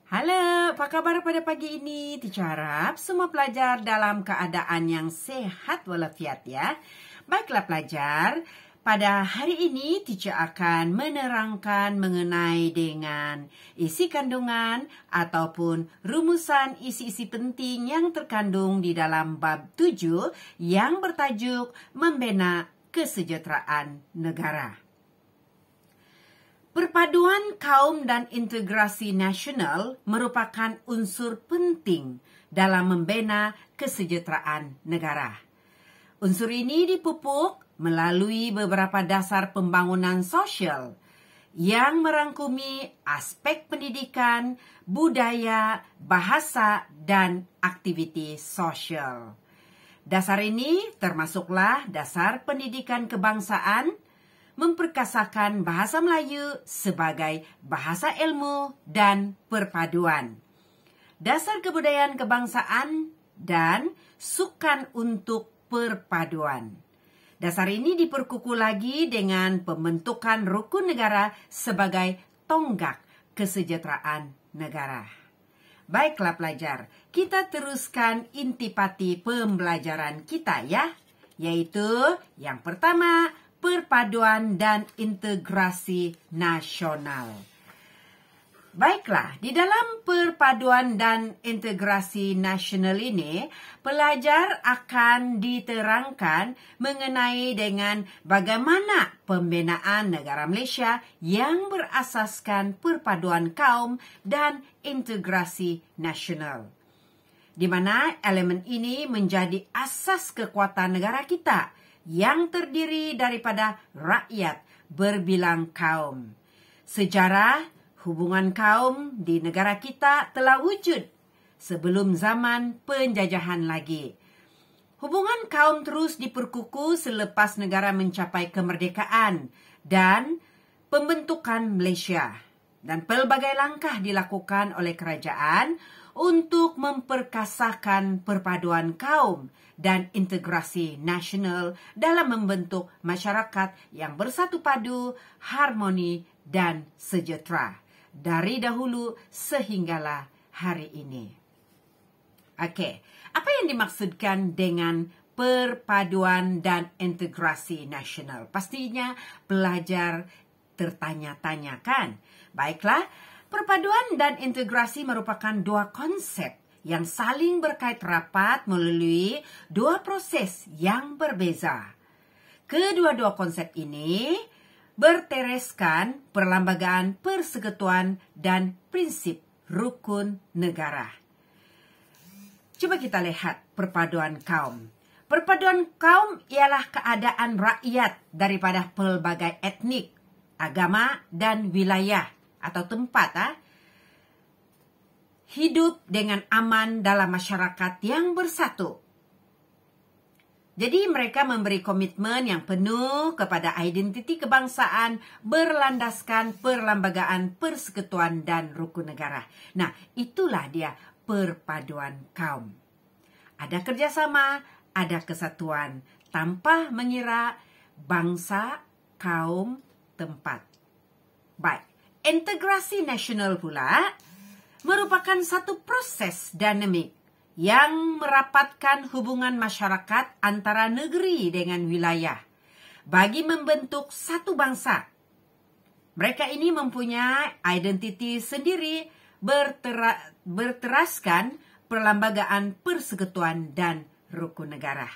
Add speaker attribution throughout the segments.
Speaker 1: Halo, apa kabar pada pagi ini? Teacher harap semua pelajar dalam keadaan yang sehat walafiat ya. Baiklah pelajar, pada hari ini teacher akan menerangkan mengenai dengan isi kandungan ataupun rumusan isi-isi penting yang terkandung di dalam bab 7 yang bertajuk Membina Kesejahteraan Negara. Perpaduan kaum dan integrasi nasional merupakan unsur penting dalam membina kesejahteraan negara. Unsur ini dipupuk melalui beberapa dasar pembangunan sosial yang merangkumi aspek pendidikan, budaya, bahasa, dan aktiviti sosial. Dasar ini termasuklah dasar pendidikan kebangsaan, memperkasakan bahasa Melayu sebagai bahasa ilmu dan perpaduan, dasar kebudayaan kebangsaan, dan sukan untuk perpaduan. Dasar ini diperkukuh lagi dengan pembentukan rukun negara sebagai tonggak kesejahteraan negara. Baiklah pelajar, kita teruskan intipati pembelajaran kita ya, yaitu yang pertama, perpaduan dan integrasi nasional. Baiklah, di dalam perpaduan dan integrasi nasional ini, pelajar akan diterangkan mengenai dengan bagaimana pembinaan negara Malaysia yang berasaskan perpaduan kaum dan integrasi nasional, di mana elemen ini menjadi asas kekuatan negara kita yang terdiri daripada rakyat berbilang kaum. Sejarah hubungan kaum di negara kita telah wujud sebelum zaman penjajahan lagi. Hubungan kaum terus diperkukuh selepas negara mencapai kemerdekaan dan pembentukan Malaysia. Dan pelbagai langkah dilakukan oleh kerajaan untuk memperkasakan perpaduan kaum dan integrasi nasional dalam membentuk masyarakat yang bersatu padu, harmoni, dan sejahtera dari dahulu sehinggalah hari ini. Okey, apa yang dimaksudkan dengan perpaduan dan integrasi nasional? Pastinya pelajar tertanya-tanya kan? Baiklah, perpaduan dan integrasi merupakan dua konsep yang saling berkait rapat melalui dua proses yang berbeza. Kedua-dua konsep ini bertereskan perlembagaan persekutuan dan prinsip rukun negara. Coba kita lihat perpaduan kaum. Perpaduan kaum ialah keadaan rakyat daripada pelbagai etnik, agama dan wilayah atau tempat hidup dengan aman dalam masyarakat yang bersatu. Jadi mereka memberi komitmen yang penuh kepada identiti kebangsaan berlandaskan perlembagaan persekutuan dan rukun negara. Nah, itulah dia perpaduan kaum. Ada kerjasama, ada kesatuan, tanpa mengira bangsa, kaum, tempat. Baik, integrasi nasional pula merupakan satu proses dinamik yang merapatkan hubungan masyarakat antara negeri dengan wilayah bagi membentuk satu bangsa. Mereka ini mempunyai identiti sendiri berteraskan perlembagaan persekutuan dan rukun negara.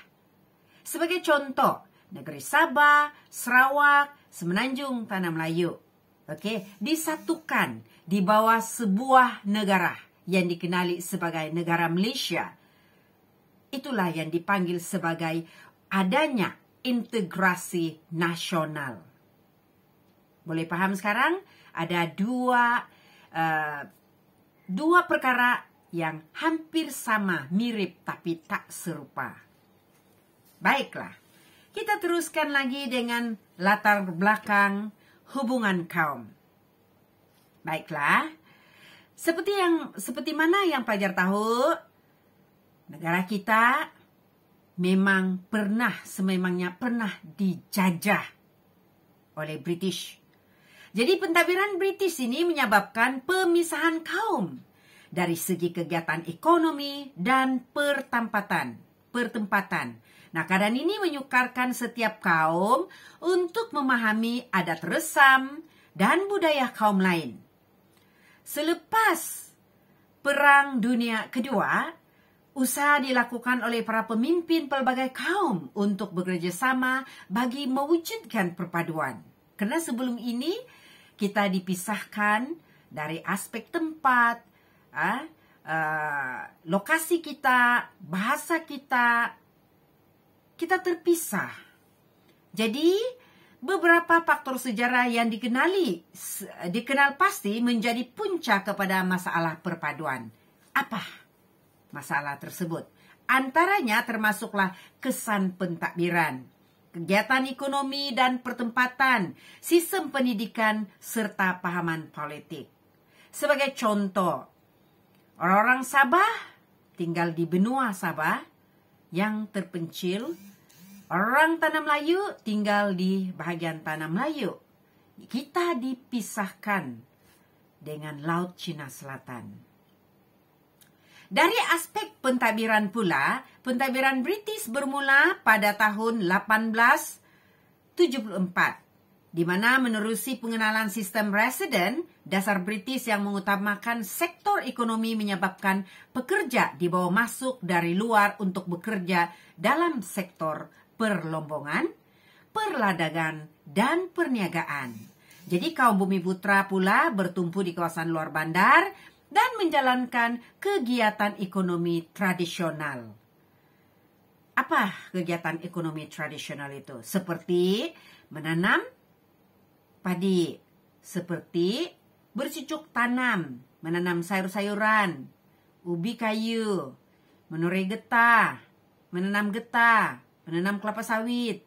Speaker 1: Sebagai contoh, negeri Sabah, Sarawak, Semenanjung Tanah Melayu, disatukan di bawah sebuah negara yang dikenali sebagai negara Malaysia. Itulah yang dipanggil sebagai adanya integrasi nasional. Boleh faham sekarang? Ada dua perkara yang hampir sama, mirip tapi tak serupa. Baiklah, kita teruskan lagi dengan latar belakang hubungan kaum. Baiklah, seperti mana yang pelajar tahu, negara kita memang sememangnya pernah dijajah oleh British. Jadi pentadbiran British ini menyebabkan pemisahan kaum dari segi kegiatan ekonomi dan pertempatan. Nah, keadaan ini menyukarkan setiap kaum untuk memahami adat resam dan budaya kaum lain. Selepas Perang Dunia Kedua, usaha dilakukan oleh para pemimpin pelbagai kaum untuk bekerja sama bagi mewujudkan perpaduan. Karena sebelum ini kita dipisahkan dari aspek tempat, lokasi kita, bahasa kita terpisah. Jadi, beberapa faktor sejarah yang dikenal pasti menjadi puncak kepada masalah perpaduan. Apa masalah tersebut? Antaranya termasuklah kesan pentadbiran, kegiatan ekonomi dan pertempatan, sistem pendidikan, serta pahaman politik. Sebagai contoh, orang-orang Sabah tinggal di benua Sabah yang terpencil. Orang Tanah Melayu tinggal di bahagian Tanah Melayu. Kita dipisahkan dengan Laut Cina Selatan. Dari aspek pentadbiran pula, pentadbiran British bermula pada tahun 1874, di mana menerusi pengenalan sistem residen, dasar British yang mengutamakan sektor ekonomi menyebabkan pekerja dibawa masuk dari luar untuk bekerja dalam sektor perlombongan, perladangan, dan perniagaan. Jadi kaum bumi putra pula bertumpu di kawasan luar bandar dan menjalankan kegiatan ekonomi tradisional. Apa kegiatan ekonomi tradisional itu? Seperti menanam padi, seperti bercocok tanam, menanam sayur-sayuran, ubi kayu, menurai getah, menanam kelapa sawit.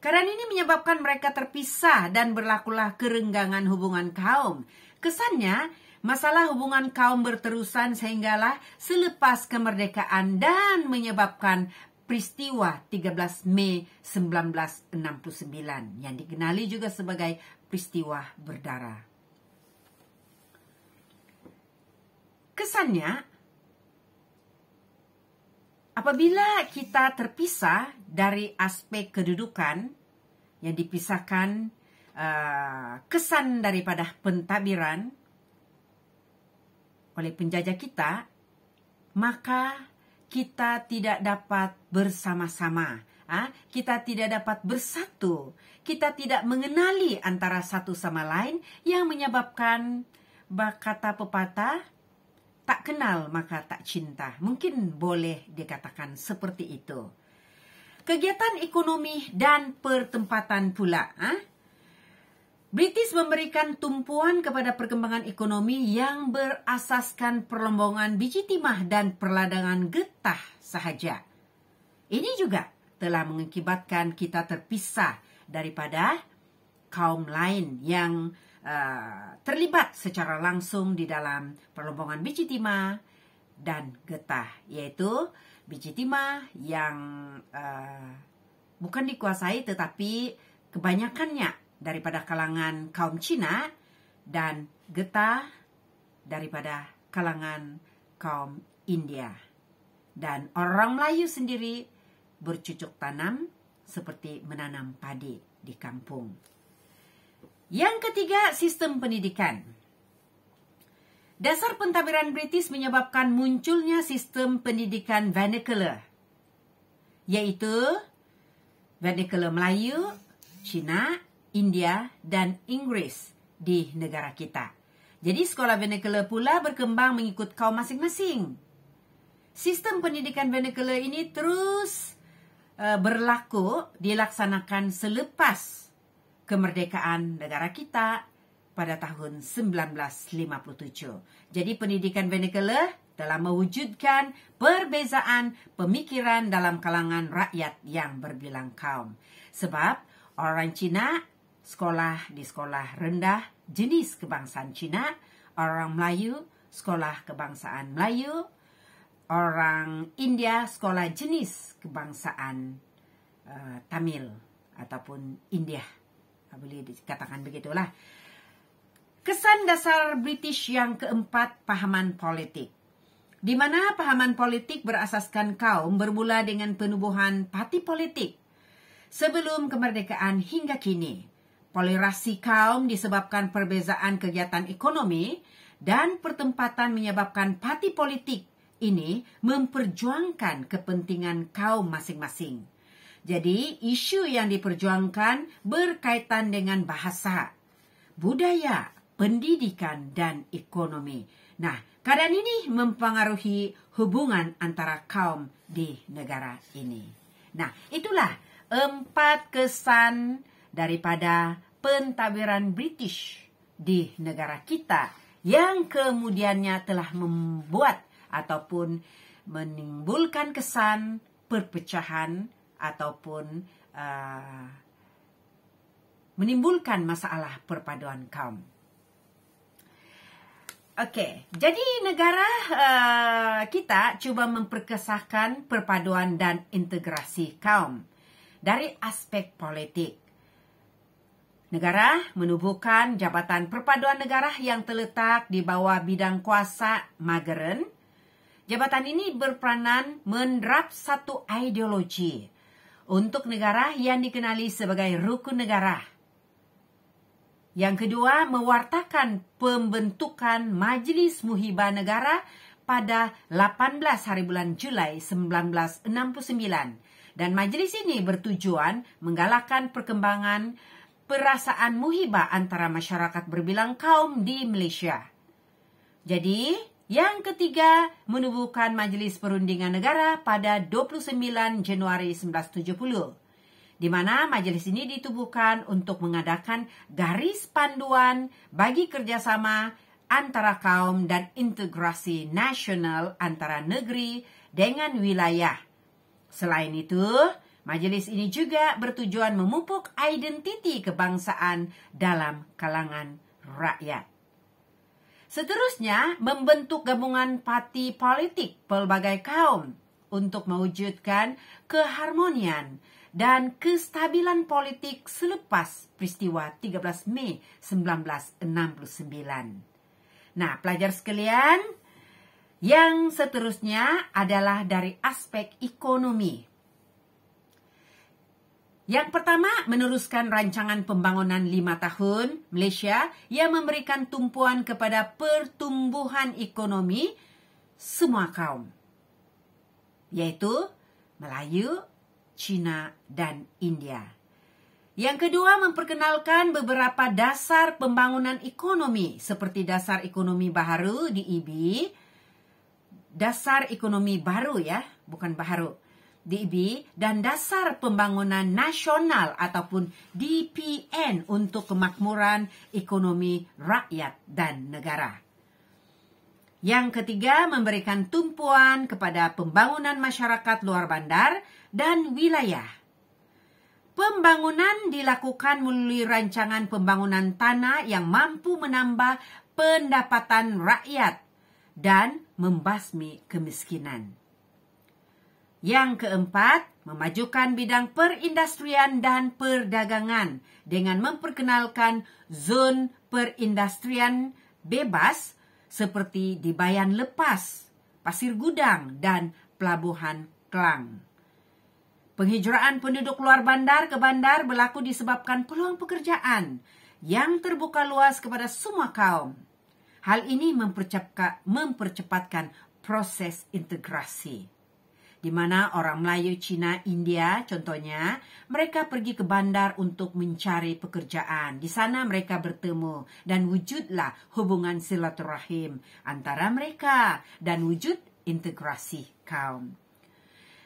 Speaker 1: Keadaan ini menyebabkan mereka terpisah dan berlakulah kerenggangan hubungan kaum. Kesannya, masalah hubungan kaum berterusan sehinggalah selepas kemerdekaan dan menyebabkan peristiwa 13 Mei 1969 yang dikenali juga sebagai peristiwa berdarah. Kesannya, apabila kita terpisah dari aspek kedudukan yang dipisahkan, kesan daripada pentadbiran oleh penjajah kita, maka kita tidak dapat bersama-sama. Kita tidak dapat bersatu. Kita tidak mengenali antara satu sama lain yang menyebabkan kata pepatah, tak kenal maka tak cinta. Mungkin boleh dikatakan seperti itu. Kegiatan ekonomi dan pertempatan pula. British memberikan tumpuan kepada perkembangan ekonomi yang berasaskan perlombongan biji timah dan perladangan getah sahaja. Ini juga telah mengakibatkan kita terpisah daripada kaum lain yang terlibat secara langsung di dalam perlombongan biji timah dan getah, yaitu biji timah yang bukan dikuasai tetapi kebanyakannya daripada kalangan kaum Cina dan getah daripada kalangan kaum India. Dan orang Melayu sendiri bercocok tanam seperti menanam padi di kampung. Yang ketiga, sistem pendidikan. Dasar pentadbiran British menyebabkan munculnya sistem pendidikan vernacular, yaitu vernacular Melayu, Cina, India, dan Inggris di negara kita. Jadi sekolah vernacular pula berkembang mengikut kaum masing-masing. Sistem pendidikan vernacular ini terus berlaku dilaksanakan selepas kemerdekaan negara kita pada tahun 1957. Jadi pendidikan vernacular telah mewujudkan perbezaan pemikiran dalam kalangan rakyat yang berbilang kaum. Sebab orang Cina sekolah di sekolah rendah jenis kebangsaan Cina, orang Melayu sekolah kebangsaan Melayu, orang India sekolah jenis kebangsaan Tamil ataupun India. Boleh dikatakan begitulah. Kesan dasar British yang keempat, pahaman politik. Di mana pahaman politik berasaskan kaum bermula dengan penubuhan parti politik. Sebelum kemerdekaan hingga kini, polarisasi kaum disebabkan perbezaan kegiatan ekonomi dan pertempatan menyebabkan parti politik ini memperjuangkan kepentingan kaum masing-masing. Jadi, isu yang diperjuangkan berkaitan dengan bahasa, budaya, pendidikan, dan ekonomi. Nah, keadaan ini mempengaruhi hubungan antara kaum di negara ini. Nah, itulah 4 kesan daripada pentadbiran British di negara kita yang kemudiannya telah membuat ataupun menimbulkan kesan perpecahan ataupun menimbulkan masalah perpaduan kaum. Okey, jadi negara kita cuba memperkesahkan perpaduan dan integrasi kaum dari aspek politik. Negara menubuhkan Jabatan Perpaduan Negara yang terletak di bawah bidang kuasa Mageren. Jabatan ini berperanan menerap satu ideologi untuk negara yang dikenali sebagai rukun negara. Yang kedua, mewartakan pembentukan Majlis Muhibah Negara pada 18 hari bulan Julai 1969. Dan majlis ini bertujuan menggalakkan perkembangan perasaan muhibah antara masyarakat berbilang kaum di Malaysia. Jadi, yang ketiga, menubuhkan Majlis Perundingan Negara pada 29 Januari 1970. Di mana majlis ini ditubuhkan untuk mengadakan garis panduan bagi kerjasama antara kaum dan integrasi nasional antara negeri dengan wilayah. Selain itu, majlis ini juga bertujuan memupuk identiti kebangsaan dalam kalangan rakyat. Seterusnya, membentuk gabungan parti politik pelbagai kaum untuk mewujudkan keharmonian dan kestabilan politik selepas peristiwa 13 Mei 1969. Nah, pelajar sekalian, yang seterusnya adalah dari aspek ekonomi. Yang pertama, meneruskan rancangan pembangunan 5 tahun Malaysia yang memberikan tumpuan kepada pertumbuhan ekonomi semua kaum, iaitu Melayu, Cina, dan India. Yang kedua, memperkenalkan beberapa dasar pembangunan ekonomi seperti dasar ekonomi baharu DEB, dasar ekonomi baru bukan baharu, DEB, dan dasar pembangunan nasional ataupun DPN untuk kemakmuran ekonomi rakyat dan negara. Yang ketiga, memberikan tumpuan kepada pembangunan masyarakat luar bandar dan wilayah. Pembangunan dilakukan melalui rancangan pembangunan tanah yang mampu menambah pendapatan rakyat dan membasmi kemiskinan. Yang keempat, memajukan bidang perindustrian dan perdagangan dengan memperkenalkan zon perindustrian bebas seperti di Bayan Lepas, Pasir Gudang, dan Pelabuhan Klang. Penghijraan penduduk luar bandar ke bandar berlaku disebabkan peluang pekerjaan yang terbuka luas kepada semua kaum. Hal ini mempercepatkan proses integrasi, di mana orang Melayu, Cina, India contohnya, mereka pergi ke bandar untuk mencari pekerjaan. Di sana mereka bertemu dan wujudlah hubungan silaturahim antara mereka dan wujud integrasi kaum.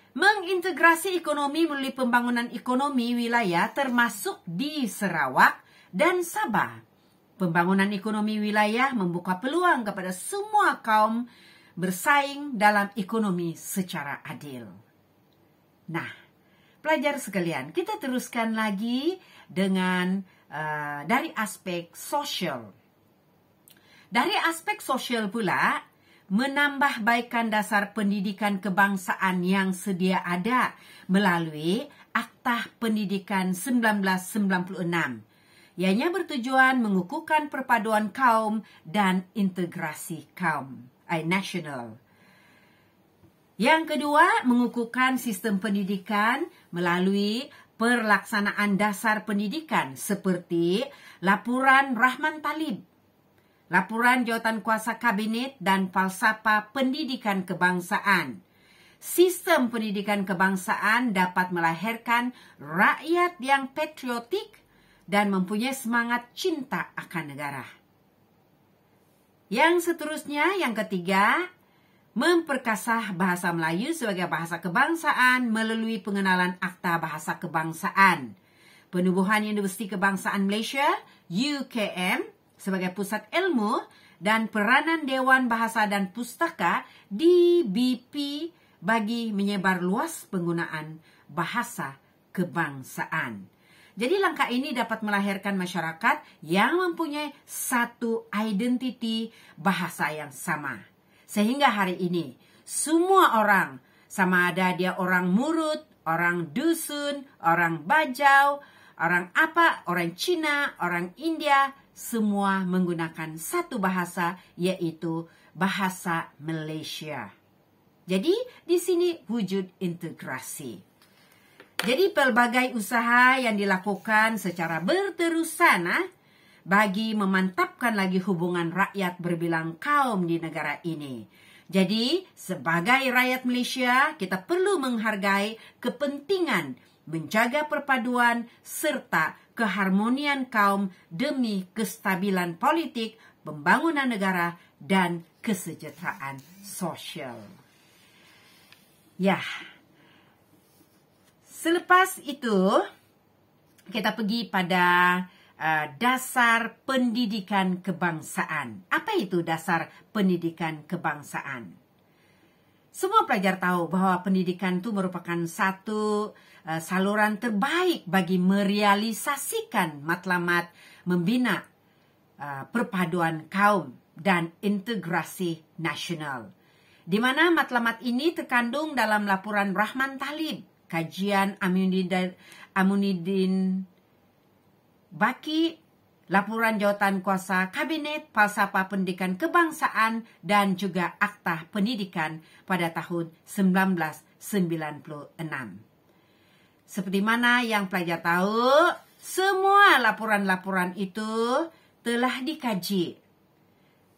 Speaker 1: Mengintegrasi ekonomi melalui pembangunan ekonomi wilayah termasuk di Sarawak dan Sabah. Pembangunan ekonomi wilayah membuka peluang kepada semua kaum bersaing dalam ekonomi secara adil. Nah, pelajar sekalian, kita teruskan lagi dengan dari aspek sosial. Dari aspek sosial pula, menambahbaikan dasar pendidikan kebangsaan yang sedia ada melalui Akta Pendidikan 1996 Ianya bertujuan mengukuhkan perpaduan kaum dan integrasi kaum nasional. Yang kedua, mengukuhkan sistem pendidikan melalui pelaksanaan dasar pendidikan seperti Laporan Rahman Talib, Laporan Jawatankuasa Kabinet dan Falsafah Pendidikan Kebangsaan. Sistem pendidikan kebangsaan dapat melahirkan rakyat yang patriotik dan mempunyai semangat cinta akan negara. Yang seterusnya, yang ketiga, memperkasah bahasa Melayu sebagai bahasa kebangsaan melalui pengenalan Akta Bahasa Kebangsaan. Penubuhan Universiti Kebangsaan Malaysia, UKM, sebagai pusat ilmu dan peranan Dewan Bahasa dan Pustaka, DBP, bagi menyebar luas penggunaan bahasa kebangsaan. Jadi langkah ini dapat melahirkan masyarakat yang mempunyai satu identiti bahasa yang sama. Sehingga hari ini, semua orang, sama ada dia orang Murut, orang Dusun, orang Bajau, orang apa, orang Cina, orang India, semua menggunakan satu bahasa, yaitu bahasa Malaysia. Jadi, di sini wujud integrasi. Jadi, pelbagai usaha yang dilakukan secara berterusan bagi memantapkan lagi hubungan rakyat berbilang kaum di negara ini. Jadi, sebagai rakyat Malaysia, kita perlu menghargai kepentingan menjaga perpaduan serta keharmonian kaum demi kestabilan politik, pembangunan negara, dan kesejahteraan sosial. Ya, selepas itu kita pergi pada dasar pendidikan kebangsaan. Apa itu dasar pendidikan kebangsaan? Semua pelajar tahu bahwa pendidikan itu merupakan satu saluran terbaik bagi merealisasikan matlamat membina perpaduan kaum dan integrasi nasional. Di mana matlamat ini terkandung dalam Laporan Rahman Talib, kajian Aminuddin Baki, Laporan Jawatankuasa Kabinet, Falsafah Pendidikan Kebangsaan, dan juga Akta Pendidikan pada tahun 1996. Seperti mana yang pelajar tahu, semua laporan-laporan itu telah dikaji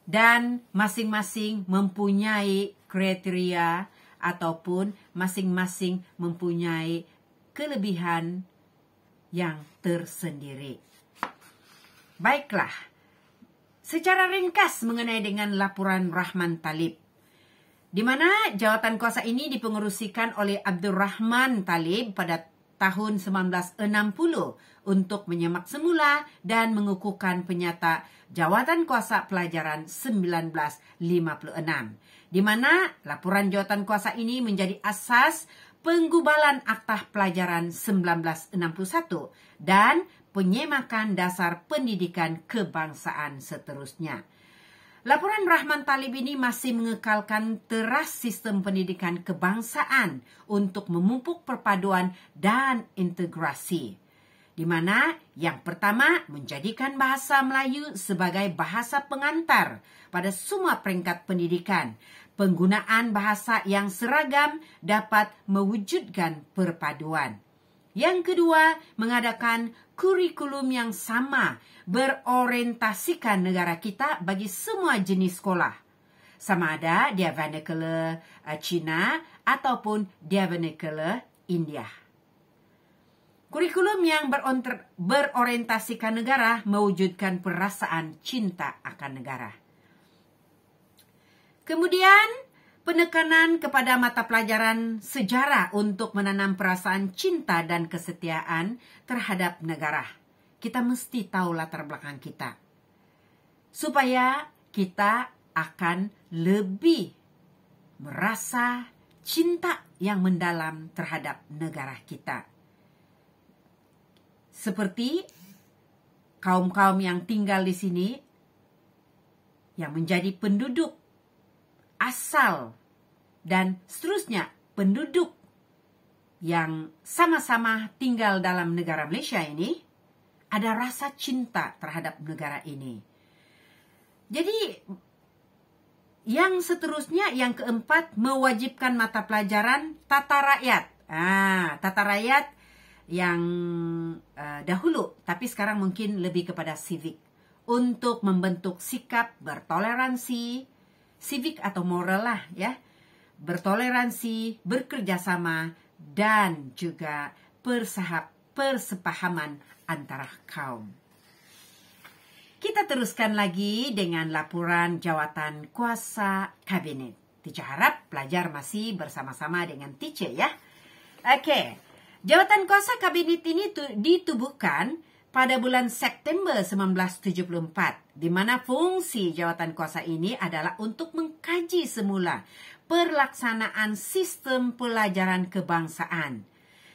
Speaker 1: dan masing-masing mempunyai kriteria ataupun masing-masing mempunyai kelebihan yang tersendiri. Baiklah, secara ringkas mengenai dengan Laporan Rahman Talib, di mana jawatankuasa ini dipengerusikan oleh Abdul Rahman Talib pada tahun 1960 untuk menyemak semula dan mengukuhkan penyata Jawatankuasa Pelajaran 1956, di mana laporan jawatankuasa ini menjadi asas penggubalan Akta Pelajaran 1961 dan penyemakan dasar pendidikan kebangsaan seterusnya. Laporan Rahman Talib ini masih mengekalkan teras sistem pendidikan kebangsaan untuk memupuk perpaduan dan integrasi, di mana yang pertama menjadikan bahasa Melayu sebagai bahasa pengantar pada semua peringkat pendidikan. Penggunaan bahasa yang seragam dapat mewujudkan perpaduan. Yang kedua, mengadakan kurikulum yang sama berorientasikan negara kita bagi semua jenis sekolah. Sama ada dia vernacular Cina ataupun dia vernacular India. Kurikulum yang berorientasikan negara mewujudkan perasaan cinta akan negara. Kemudian, penekanan kepada mata pelajaran sejarah untuk menanam perasaan cinta dan kesetiaan terhadap negara. Kita mesti tahu latar belakang kita, supaya kita akan lebih merasa cinta yang mendalam terhadap negara kita. Seperti kaum-kaum yang tinggal di sini, yang menjadi penduduk asal dan seterusnya penduduk yang sama-sama tinggal dalam negara Malaysia ini ada rasa cinta terhadap negara ini. Jadi yang seterusnya, yang keempat, mewajibkan mata pelajaran tata rakyat. Tata rakyat yang dahulu, tapi sekarang mungkin lebih kepada civic. Untuk membentuk sikap bertoleransi, civic atau moral lah ya. Bertoleransi, bekerjasama, dan juga persepahaman antara kaum. Kita teruskan lagi dengan laporan jawatan kuasa kabinet. Teacher harap pelajar masih bersama-sama dengan teacher ya. Oke, jawatan kuasa kabinet ini ditubuhkan pada bulan September 1974, di mana fungsi jawatan kuasa ini adalah untuk mengkaji semula pelaksanaan sistem pelajaran kebangsaan,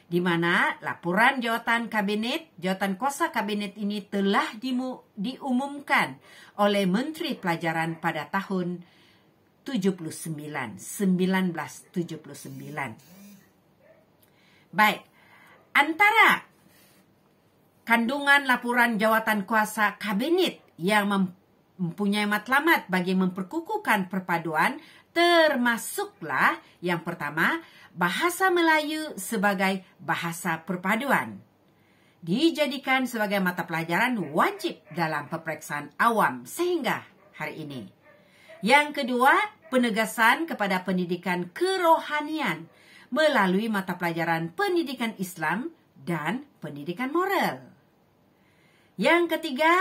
Speaker 1: di mana laporan jawatan kuasa kabinet ini telah diumumkan oleh Menteri Pelajaran pada tahun 1979. Baik, antara kandungan laporan jawatan kuasa kabinet yang mempunyai matlamat bagi memperkukuhkan perpaduan, termasuklah yang pertama, bahasa Melayu sebagai bahasa perpaduan. Dijadikan sebagai mata pelajaran wajib dalam peperiksaan awam sehingga hari ini. Yang kedua, penegasan kepada pendidikan kerohanian melalui mata pelajaran pendidikan Islam dan pendidikan moral. Yang ketiga,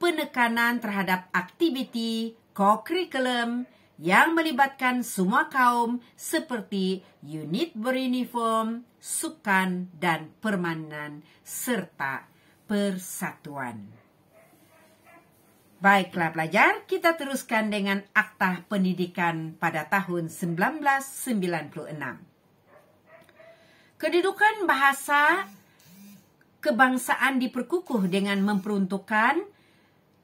Speaker 1: penekanan terhadap aktiviti co-curriculum yang melibatkan semua kaum seperti unit beruniform, sukan dan permainan serta persatuan. Baiklah pelajar, kita teruskan dengan Akta Pendidikan pada tahun 1996. Kedudukan bahasa kebangsaan diperkukuh dengan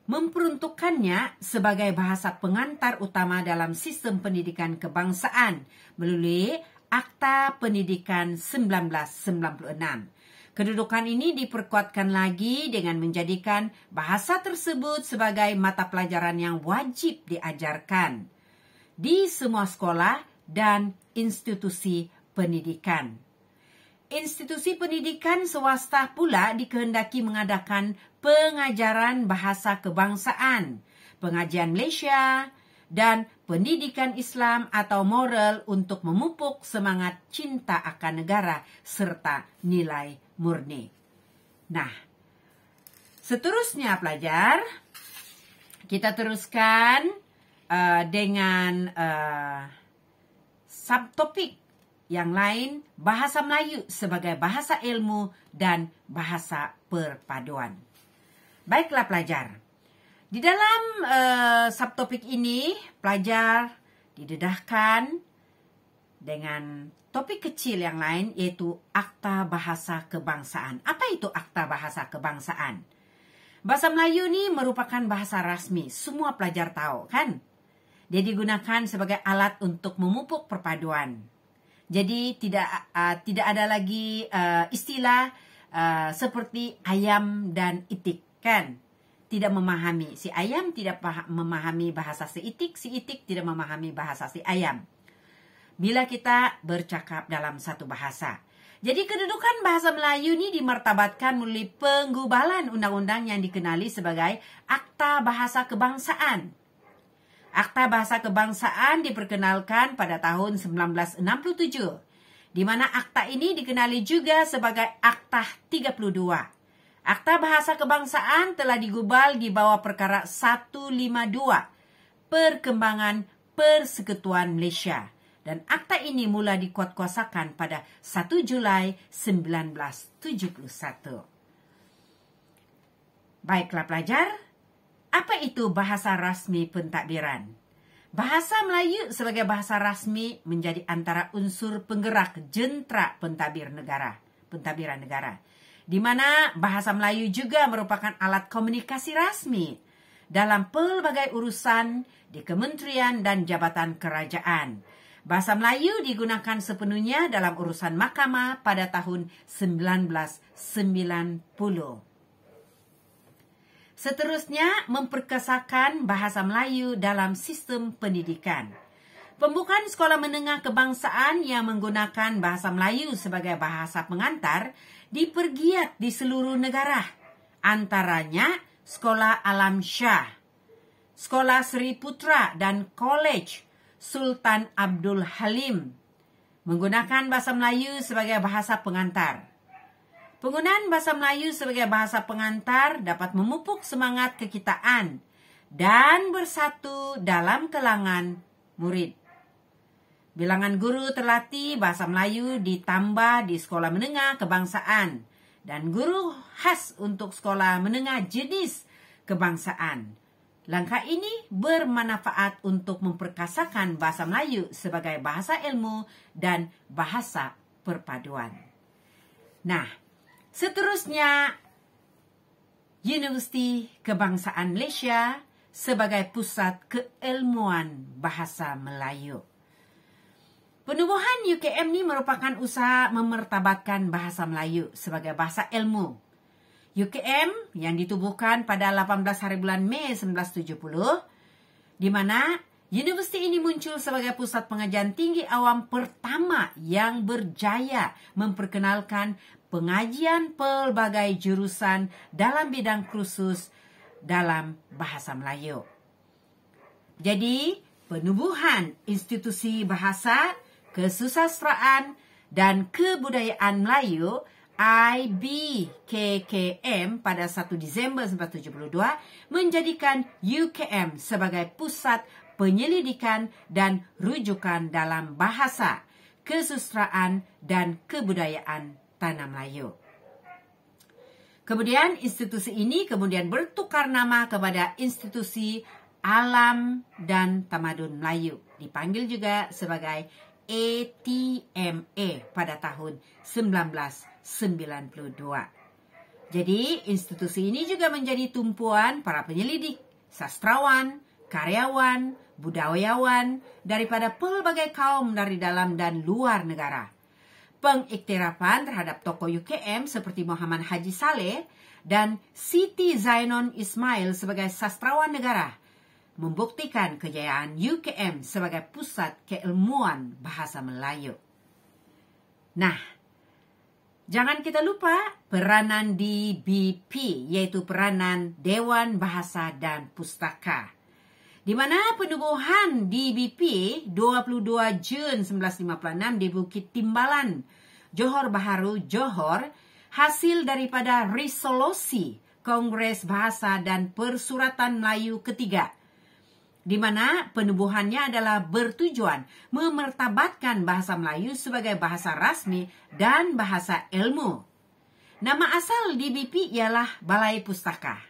Speaker 1: memperuntukkannya sebagai bahasa pengantar utama dalam sistem pendidikan kebangsaan melalui Akta Pendidikan 1996. Kedudukan ini diperkuatkan lagi dengan menjadikan bahasa tersebut sebagai mata pelajaran yang wajib diajarkan di semua sekolah dan institusi pendidikan. Institusi pendidikan swasta pula dikehendaki mengadakan pengajaran bahasa kebangsaan, pengajian Malaysia, dan pendidikan Islam atau moral untuk memupuk semangat cinta akan negara serta nilai murni. Nah, seterusnya pelajar, kita teruskan dengan subtopik yang lain, bahasa Melayu sebagai bahasa ilmu dan bahasa perpaduan. Baiklah pelajar, di dalam subtopik ini pelajar didedahkan dengan topik kecil yang lain, yaitu Akta Bahasa Kebangsaan. Apa itu Akta Bahasa Kebangsaan? Bahasa Melayu ini merupakan bahasa rasmi, semua pelajar tahu kan? Dia digunakan sebagai alat untuk memupuk perpaduan. Jadi tidak ada lagi istilah seperti ayam dan itik kan? Tidak memahami, si ayam tidak memahami bahasa si itik tidak memahami bahasa si ayam. Bila kita bercakap dalam satu bahasa. Jadi kedudukan bahasa Melayu ini dimartabatkan melalui penggubalan undang-undang yang dikenali sebagai Akta Bahasa Kebangsaan. Akta Bahasa Kebangsaan diperkenalkan pada tahun 1967, di mana akta ini dikenali juga sebagai Akta 32. Akta Bahasa Kebangsaan telah digubal di bawah perkara 152, Perkembangan Persekutuan Malaysia. Dan akta ini mula dikuatkuasakan pada 1 Julai 1971. Baiklah pelajar, apa itu bahasa rasmi pentadbiran? Bahasa Melayu sebagai bahasa rasmi menjadi antara unsur penggerak jentera pentadbiran negara, di mana bahasa Melayu juga merupakan alat komunikasi rasmi dalam pelbagai urusan di kementerian dan jabatan kerajaan. Bahasa Melayu digunakan sepenuhnya dalam urusan mahkamah pada tahun 1990. Seterusnya, memperkasakan bahasa Melayu dalam sistem pendidikan. Pembukaan sekolah menengah kebangsaan yang menggunakan bahasa Melayu sebagai bahasa pengantar dipergiat di seluruh negara. Antaranya Sekolah Alam Shah, Sekolah Sri Putra dan College Sultan Abdul Halim menggunakan bahasa Melayu sebagai bahasa pengantar. Penggunaan bahasa Melayu sebagai bahasa pengantar dapat memupuk semangat kekitaan dan bersatu dalam kalangan murid. Bilangan guru terlatih bahasa Melayu ditambah di sekolah menengah kebangsaan dan guru khas untuk sekolah menengah jenis kebangsaan. Langkah ini bermanfaat untuk memperkasakan bahasa Melayu sebagai bahasa ilmu dan bahasa perpaduan. Nah, seterusnya Universiti Kebangsaan Malaysia sebagai pusat keilmuan bahasa Melayu. Penubuhan UKM ini merupakan usaha memertabatkan bahasa Melayu sebagai bahasa ilmu. UKM yang ditubuhkan pada 18 hari bulan Mei 1970, di mana universiti ini muncul sebagai pusat pengajian tinggi awam pertama yang berjaya memperkenalkan pengajian pelbagai jurusan dalam bidang khusus dalam bahasa Melayu. Jadi, penubuhan institusi bahasa, kesusastraan dan kebudayaan Melayu IBKKM pada 1 Disember 1972 menjadikan UKM sebagai pusat penyelidikan dan rujukan dalam bahasa, kesusastraan dan kebudayaan tanah Melayu. Kemudian institusi ini kemudian bertukar nama kepada Institusi Alam dan Tamadun Melayu, dipanggil juga sebagai ATMA pada tahun 1992. Jadi, institusi ini juga menjadi tumpuan para penyelidik, sastrawan, karyawan, budayawan daripada pelbagai kaum dari dalam dan luar negara. Pengiktirafan terhadap tokoh UKM seperti Muhammad Haji Saleh dan Siti Zainon Ismail sebagai sastrawan negara membuktikan kejayaan UKM sebagai pusat keilmuan bahasa Melayu. Nah, jangan kita lupa peranan DBP, yaitu peranan Dewan Bahasa dan Pustaka, di mana penubuhan DBP 22 Jun 1956 di Bukit Timbalan, Johor Bahru, Johor, hasil daripada resolusi Kongres Bahasa dan Persuratan Melayu ketiga, di mana penubuhannya adalah bertujuan memertabatkan bahasa Melayu sebagai bahasa rasmi dan bahasa ilmu. Nama asal DBP ialah Balai Pustaka.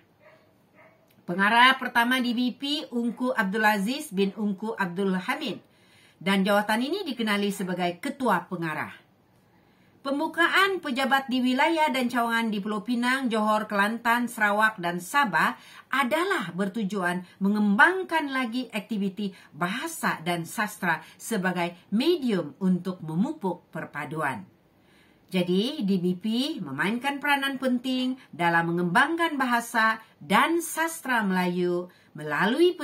Speaker 1: Pengarah pertama DBP Ungku Abdul Aziz bin Ungku Abdul Hamid, dan jawatan ini dikenali sebagai Ketua Pengarah. Pembukaan pejabat di wilayah dan cawangan di Pulau Pinang, Johor, Kelantan, Sarawak, dan Sabah adalah bertujuan mengembangkan lagi aktiviti bahasa dan sastra sebagai medium untuk memupuk perpaduan. Jadi, DBP memainkan peranan penting dalam mengembangkan bahasa dan sastra Melayu melalui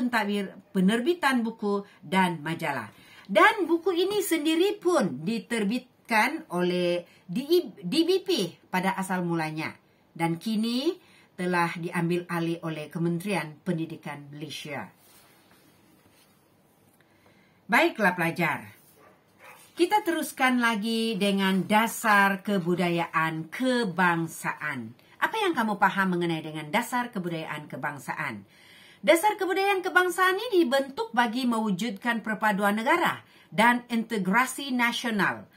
Speaker 1: penerbitan buku dan majalah. Dan buku ini sendiri pun diterbitkan oleh DBP pada asal mulanya dan kini telah diambil alih oleh Kementerian Pendidikan Malaysia. Baiklah pelajar, kita teruskan lagi dengan dasar kebudayaan kebangsaan. Apa yang kamu paham mengenai dengan dasar kebudayaan kebangsaan? Dasar kebudayaan kebangsaan ini dibentuk bagi mewujudkan perpaduan negara dan integrasi nasional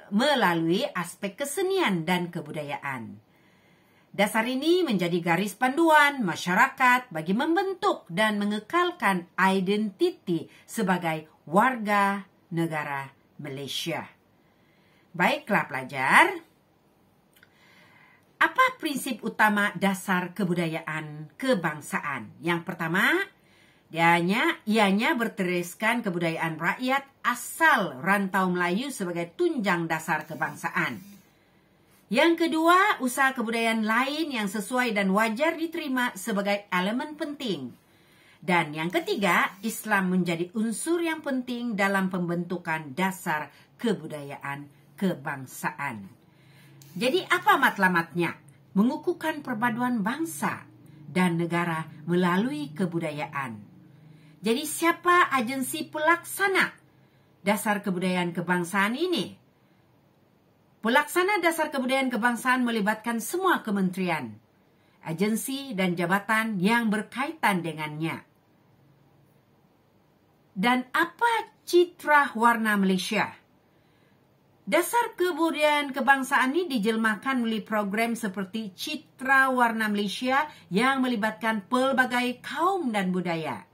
Speaker 1: melalui aspek kesenian dan kebudayaan. Dasar ini menjadi garis panduan masyarakat bagi membentuk dan mengekalkan identiti sebagai warga negara Malaysia. Baiklah pelajar, apa prinsip utama dasar kebudayaan kebangsaan? Yang pertama, ianya berteruskan kebudayaan rakyat asal rantau Melayu sebagai tunjang dasar kebangsaan. Yang kedua, usaha kebudayaan lain yang sesuai dan wajar diterima sebagai elemen penting. Dan yang ketiga, Islam menjadi unsur yang penting dalam pembentukan dasar kebudayaan kebangsaan. Jadi apa matlamatnya? Mengukuhkan perpaduan bangsa dan negara melalui kebudayaan. Jadi siapa agensi pelaksana dasar kebudayaan kebangsaan ini? Pelaksana dasar kebudayaan kebangsaan melibatkan semua kementerian, agensi dan jabatan yang berkaitan dengannya. Dan apa citra warna Malaysia? Dasar kebudayaan kebangsaan ini dijelmakan melalui program seperti Citra Warna Malaysia yang melibatkan pelbagai kaum dan budaya.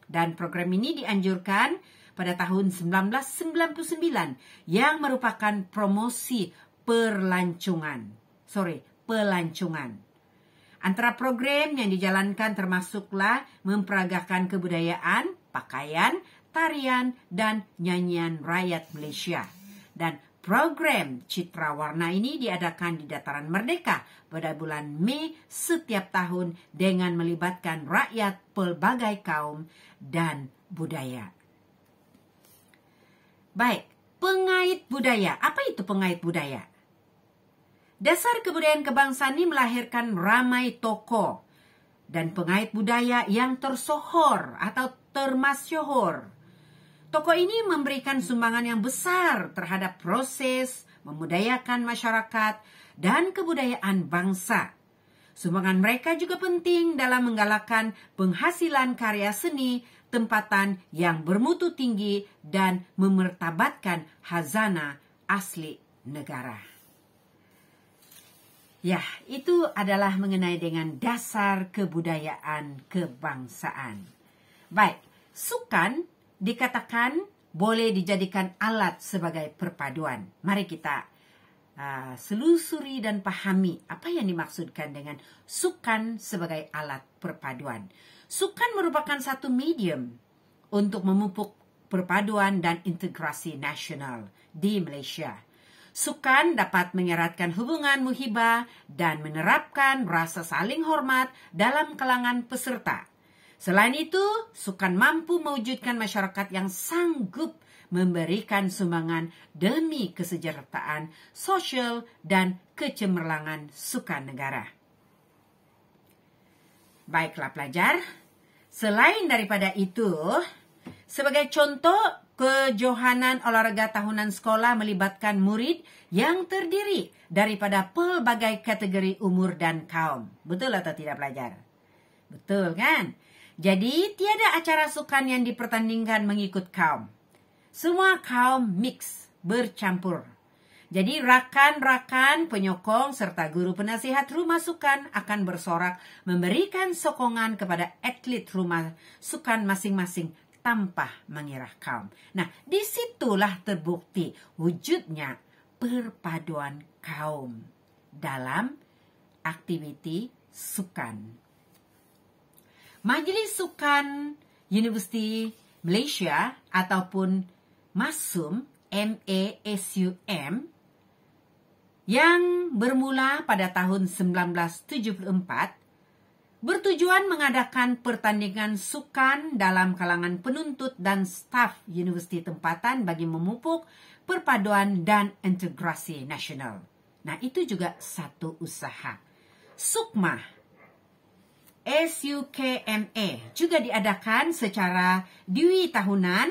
Speaker 1: Dan program ini dianjurkan pada tahun 1999 yang merupakan promosi pelancongan. Antara program yang dijalankan termasuklah memperagakan kebudayaan, pakaian, tarian, dan nyanyian rakyat Malaysia. Dan program Citra Warna ini diadakan di Dataran Merdeka pada bulan Mei setiap tahun dengan melibatkan rakyat pelbagai kaum dan budaya. Baik, pengait budaya. Apa itu pengait budaya? Dasar kebudayaan kebangsaan ini melahirkan ramai tokoh dan pengait budaya yang tersohor atau termasyhur. Tokoh ini memberikan sumbangan yang besar terhadap proses memudayakan masyarakat dan kebudayaan bangsa. Sumbangan mereka juga penting dalam menggalakkan penghasilan karya seni tempatan yang bermutu tinggi dan memertabatkan khazanah asli negara. Ya, itu adalah mengenai dengan dasar kebudayaan kebangsaan. Baik, sukan dikatakan boleh dijadikan alat sebagai perpaduan. Mari kita selusuri dan pahami apa yang dimaksudkan dengan sukan sebagai alat perpaduan. Sukan merupakan satu medium untuk memupuk perpaduan dan integrasi nasional di Malaysia. Sukan dapat mengeratkan hubungan muhibah dan menerapkan rasa saling hormat dalam kalangan peserta. Selain itu, sukan mampu mewujudkan masyarakat yang sanggup memberikan sumbangan demi kesejahteraan sosial dan kecemerlangan sukan negara. Baiklah pelajar, selain daripada itu, sebagai contoh, kejohanan olahraga tahunan sekolah melibatkan murid yang terdiri daripada pelbagai kategori umur dan kaum. Betul atau tidak pelajar? Betul kan? Jadi, tiada acara sukan yang dipertandingkan mengikut kaum. Semua kaum mix, bercampur. Jadi, rakan-rakan, penyokong, serta guru penasihat rumah sukan akan bersorak memberikan sokongan kepada atlet rumah sukan masing-masing tanpa mengira kaum. Nah, disitulah terbukti wujudnya perpaduan kaum dalam aktiviti sukan. Majlis Sukan Universiti Malaysia ataupun MASUM, MASUM, yang bermula pada tahun 1974, bertujuan mengadakan pertandingan sukan dalam kalangan penuntut dan staf universiti tempatan bagi memupuk perpaduan dan integrasi nasional. Nah, itu juga satu usaha. SUKMA, SUKMA, juga diadakan secara dwi tahunan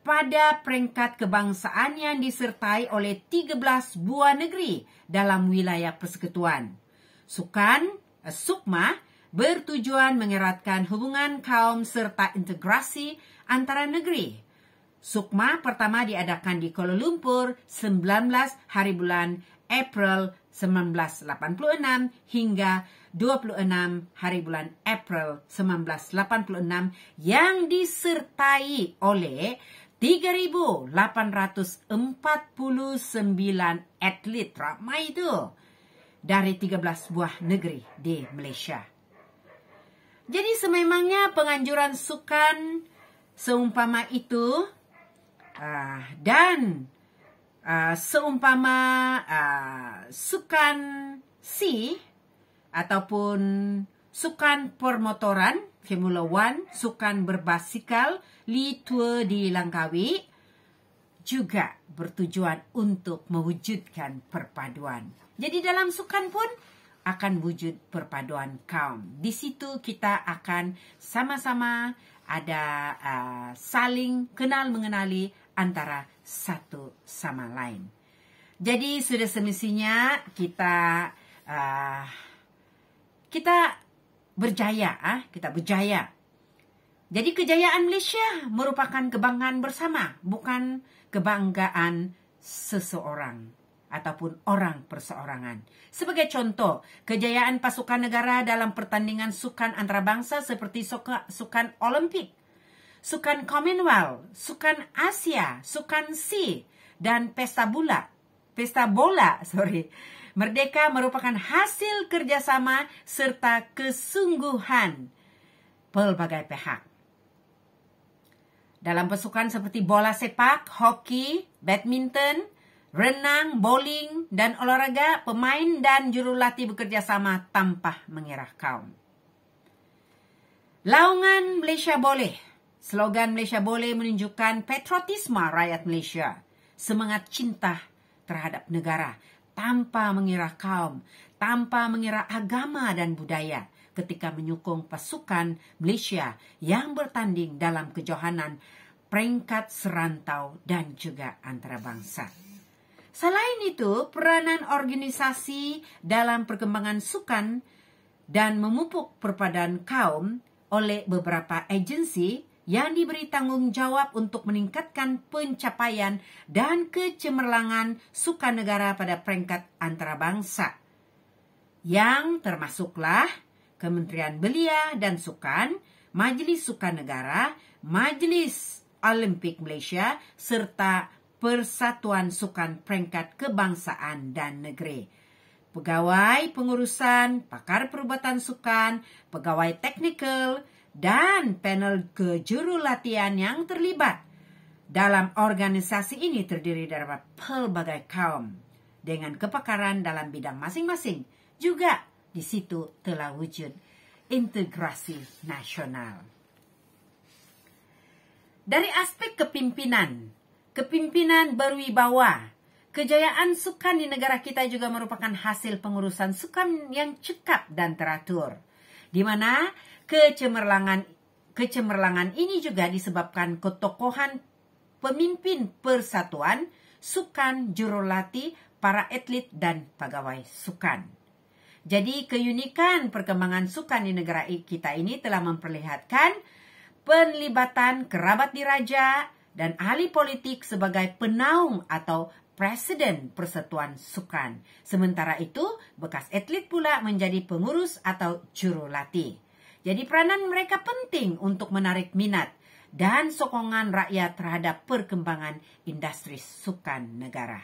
Speaker 1: pada peringkat kebangsaan yang disertai oleh 13 buah negeri dalam wilayah persekutuan. SUKMA bertujuan mengeratkan hubungan kaum serta integrasi antara negeri. SUKMA pertama diadakan di Kuala Lumpur 19 hari bulan April 1986 hingga 26 hari bulan April 1986 yang disertai oleh 3.849 atlet, ramai itu, dari 13 buah negeri di Malaysia. Jadi sememangnya penganjuran sukan seumpama itu dan seumpama sukan C ataupun sukan permotoran, Formula One, sukan berbasikal, Li Tour di Langkawi, juga bertujuan untuk mewujudkan perpaduan. Jadi dalam sukan pun akan wujud perpaduan kaum. Di situ kita akan sama-sama ada saling kenal mengenali antara satu sama lain. Jadi sudah semestinya kita berjaya. Jadi kejayaan Malaysia merupakan kebanggaan bersama, bukan kebanggaan seseorang ataupun orang perseorangan. Sebagai contoh, kejayaan pasukan negara dalam pertandingan sukan antarabangsa seperti sukan Olimpik, sukan Commonwealth, sukan Asia, sukan C, dan pesta bola. Merdeka merupakan hasil kerjasama serta kesungguhan pelbagai pihak. Dalam pasukan seperti bola sepak, hoki, badminton, renang, bowling, dan olahraga, pemain dan jurulatih bekerja sama tanpa mengira kaum. Laungan Malaysia Boleh. Slogan Malaysia Boleh menunjukkan patriotisme rakyat Malaysia. Semangat cinta terhadap negara tanpa mengira kaum, tanpa mengira agama dan budaya ketika menyokong pasukan Malaysia yang bertanding dalam kejohanan peringkat serantau dan juga antarabangsa. Selain itu, peranan organisasi dalam perkembangan sukan dan memupuk perpaduan kaum oleh beberapa agensi yang diberi tanggungjawab untuk meningkatkan pencapaian dan kecemerlangan sukan negara pada peringkat antarabangsa, yang termasuklah Kementerian Belia dan Sukan, Majlis Sukan Negara, Majlis Olimpik Malaysia, serta Persatuan Sukan Peringkat Kebangsaan dan Negeri. Pegawai pengurusan, pakar perubatan sukan, pegawai teknikal, dan panel kejurulatihan yang terlibat dalam organisasi ini terdiri dari pelbagai kaum dengan kepakaran dalam bidang masing-masing. Juga di situ telah wujud integrasi nasional. Dari aspek kepimpinan berwibawa, kejayaan sukan di negara kita juga merupakan hasil pengurusan sukan yang cekap dan teratur, di mana kecemerlangan ini juga disebabkan ketokohan pemimpin persatuan, sukan, jurulatih, para atlet, dan pegawai sukan. Jadi keunikan perkembangan sukan di negara kita ini telah memperlihatkan penlibatan kerabat diraja dan ahli politik sebagai penaung atau presiden persatuan sukan. Sementara itu, bekas atlet pula menjadi pengurus atau jurulatih. Jadi peranan mereka penting untuk menarik minat dan sokongan rakyat terhadap perkembangan industri sukan negara.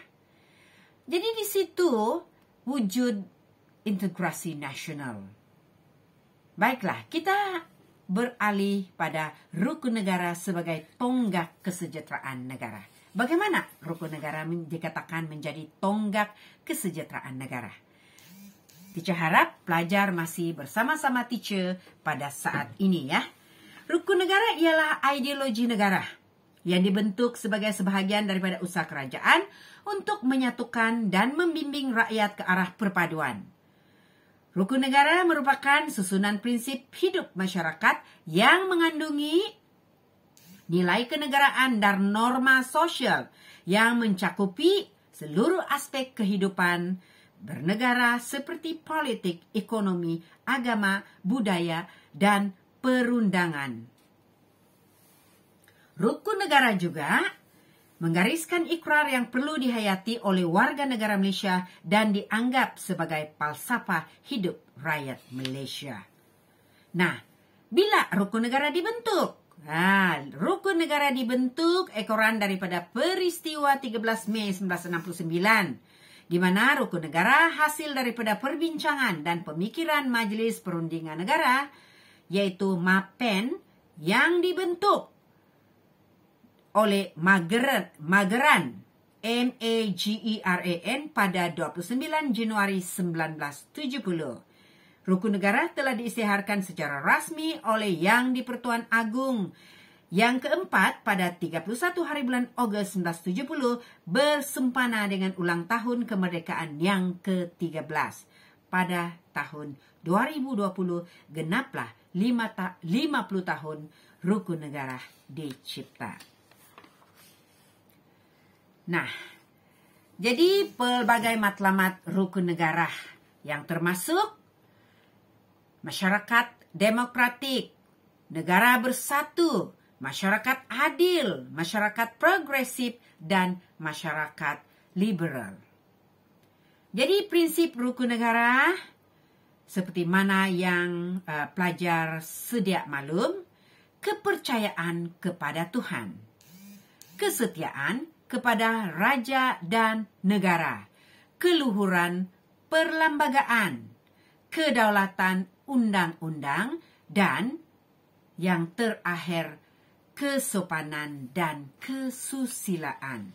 Speaker 1: Jadi di situ wujud integrasi nasional. Baiklah, kita beralih pada rukun negara sebagai tonggak kesejahteraan negara. Bagaimana rukun negara dikatakan menjadi tonggak kesejahteraan negara? Teacher harap pelajar masih bersama-sama teacher pada saat ini ya. Rukun negara ialah ideologi negara yang dibentuk sebagai sebahagian daripada usaha kerajaan untuk menyatukan dan membimbing rakyat ke arah perpaduan. Rukun negara merupakan susunan prinsip hidup masyarakat yang mengandungi nilai kenegaraan dan norma sosial yang mencakupi seluruh aspek kehidupan bernegara seperti politik, ekonomi, agama, budaya, dan perundangan. Rukun negara juga menggariskan ikrar yang perlu dihayati oleh warga negara Malaysia dan dianggap sebagai falsafah hidup rakyat Malaysia. Nah, bila rukun negara dibentuk? Rukun negara dibentuk ekoran daripada peristiwa 13 Mei 1969, di mana rukun negara hasil daripada perbincangan dan pemikiran Majlis Perundingan Negara, yaitu MAPEN, yang dibentuk oleh Mageran MAGERAN pada 29 Januari 1970. Rukun negara telah diisytiharkan secara rasmi oleh Yang di-Pertuan Agong. Yang keempat, pada 31 hari bulan Ogos 1970 bersempena dengan ulang tahun kemerdekaan yang ke-13. Pada tahun 2020 genaplah 50 tahun rukun negara dicipta. Nah, jadi pelbagai matlamat rukun negara yang termasuk masyarakat demokratik, negara bersatu, masyarakat adil, masyarakat progresif, dan masyarakat liberal. Jadi prinsip rukun negara seperti mana yang pelajar sedia maklum, kepercayaan kepada Tuhan, kesetiaan kepada raja dan negara, keluhuran perlembagaan, kedaulatan undang-undang, dan yang terakhir kesopanan dan kesusilaan.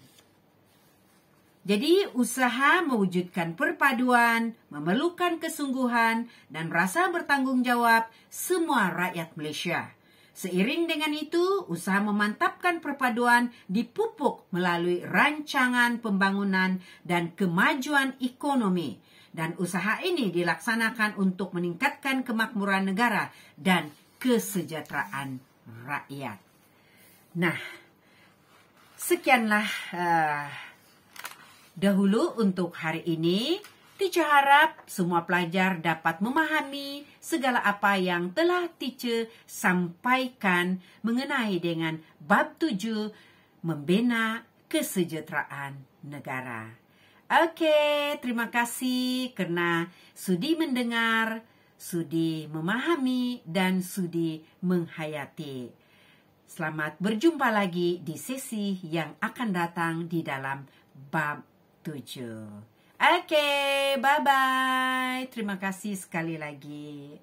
Speaker 1: Jadi, usaha mewujudkan perpaduan, memerlukan kesungguhan, dan rasa bertanggung jawab semua rakyat Malaysia. Seiring dengan itu, usaha memantapkan perpaduan dipupuk melalui rancangan pembangunan dan kemajuan ekonomi. Dan usaha ini dilaksanakan untuk meningkatkan kemakmuran negara dan kesejahteraan rakyat. Nah, sekianlah dahulu untuk hari ini. Teacher harap semua pelajar dapat memahami segala apa yang telah teacher sampaikan mengenai dengan bab 7, membina kesejahteraan negara. Okey, terima kasih kerana sudi mendengar, sudi memahami dan sudi menghayati. Selamat berjumpa lagi di sesi yang akan datang di dalam bab 7. Okey, bye-bye. Terima kasih sekali lagi.